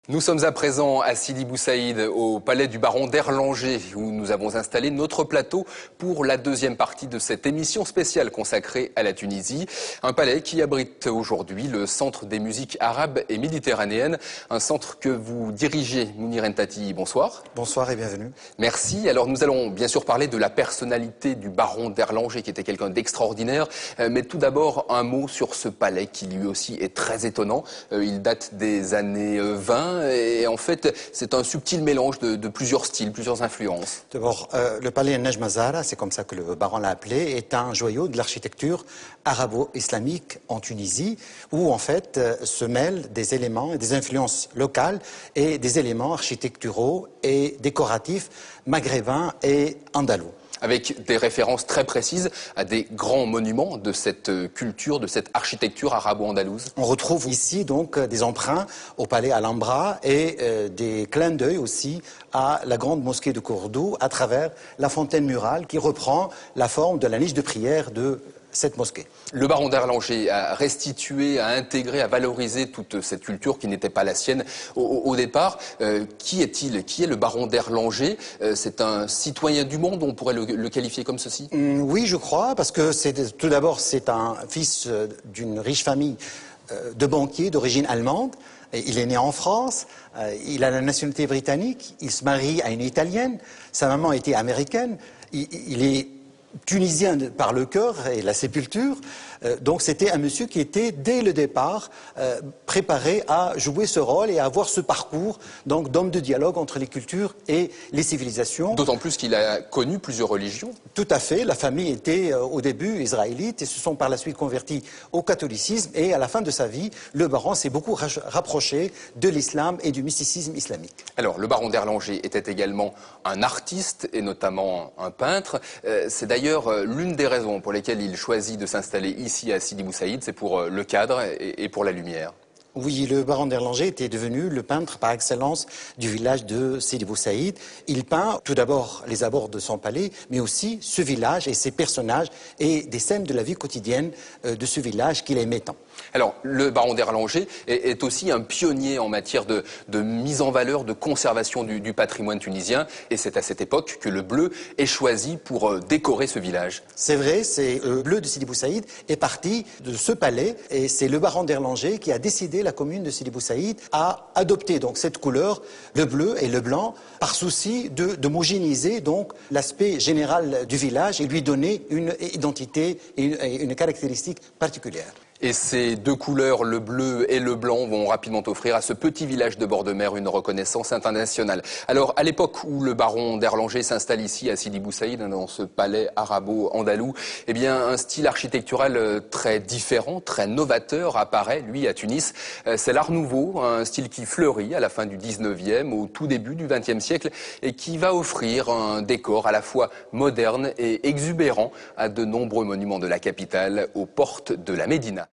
Nous sommes à présent à Sidi Bou Saïd, au palais du baron d'Erlanger, où nous avons installé notre plateau pour la deuxième partie de cette émission spéciale consacrée à la Tunisie. Un palais qui abrite aujourd'hui le Centre des musiques arabes et méditerranéennes, un centre que vous dirigez, Mounir Entati. Bonsoir. Bonsoir et bienvenue. Merci. Alors nous allons bien sûr parler de la personnalité du baron d'Erlanger, qui était quelqu'un d'extraordinaire. Mais tout d'abord, un mot sur ce palais qui lui aussi est très étonnant. Il date des années 20. Et en fait, c'est un subtil mélange de plusieurs styles, plusieurs influences. D'abord, le palais Nejm Zahra, c'est comme ça que le baron l'a appelé, est un joyau de l'architecture arabo-islamique en Tunisie, où en fait se mêlent des éléments et des influences locales et des éléments architecturaux et décoratifs maghrébins et andalous. Avec des références très précises à des grands monuments de cette culture, de cette architecture arabo-andalouse. On retrouve ici donc des emprunts au palais Alhambra et des clins d'œil aussi à la grande mosquée de Cordoue à travers la fontaine murale qui reprend la forme de la niche de prière de cette mosquée. Le baron d'Erlanger a restitué, a intégré, a valorisé toute cette culture qui n'était pas la sienne au départ. Qui est-il? Qui est le baron d'Erlanger? C'est un citoyen du monde, on pourrait le qualifier comme ceci? Oui, je crois, parce que tout d'abord, c'est un fils d'une riche famille de banquiers d'origine allemande. Il est né en France, il a la nationalité britannique, il se marie à une Italienne, sa maman était américaine, il est tunisien par le cœur et la sépulture. Donc c'était un monsieur qui était dès le départ préparé à jouer ce rôle et à avoir ce parcours donc d'homme de dialogue entre les cultures et les civilisations. D'autant plus qu'il a connu plusieurs religions. Tout à fait. La famille était au début israélite et se sont par la suite convertis au catholicisme, et à la fin de sa vie, le baron s'est beaucoup rapproché de l'islam et du mysticisme islamique. Alors le baron d'Erlanger était également un artiste et notamment un peintre. C'est d'ailleurs l'une des raisons pour lesquelles il choisit de s'installer ici à Sidi Bou Saïd, c'est pour le cadre et pour la lumière. Oui, le baron d'Erlanger était devenu le peintre par excellence du village de Sidi Bou Saïd. Il peint tout d'abord les abords de son palais, mais aussi ce village et ses personnages et des scènes de la vie quotidienne de ce village qu'il aimait tant. Alors, le baron d'Erlanger est aussi un pionnier en matière de mise en valeur, de conservation du patrimoine tunisien. Et c'est à cette époque que le bleu est choisi pour décorer ce village. C'est vrai, le bleu de Sidi Bou Saïd est parti de ce palais, et c'est le baron d'Erlanger qui a décidé, la commune de Sidi Bou Saïd, à adopter donc cette couleur, le bleu et le blanc, par souci d'homogénéiser donc l'aspect général du village et lui donner une identité et une caractéristique particulière. Et ces deux couleurs, le bleu et le blanc, vont rapidement offrir à ce petit village de bord de mer une reconnaissance internationale. Alors, à l'époque où le baron d'Erlanger s'installe ici à Sidi Bou Saïd, dans ce palais arabo-andalou, eh bien, un style architectural très différent, très novateur apparaît, lui, à Tunis. C'est l'Art Nouveau, un style qui fleurit à la fin du 19e, au tout début du 20e siècle, et qui va offrir un décor à la fois moderne et exubérant à de nombreux monuments de la capitale, aux portes de la Médina.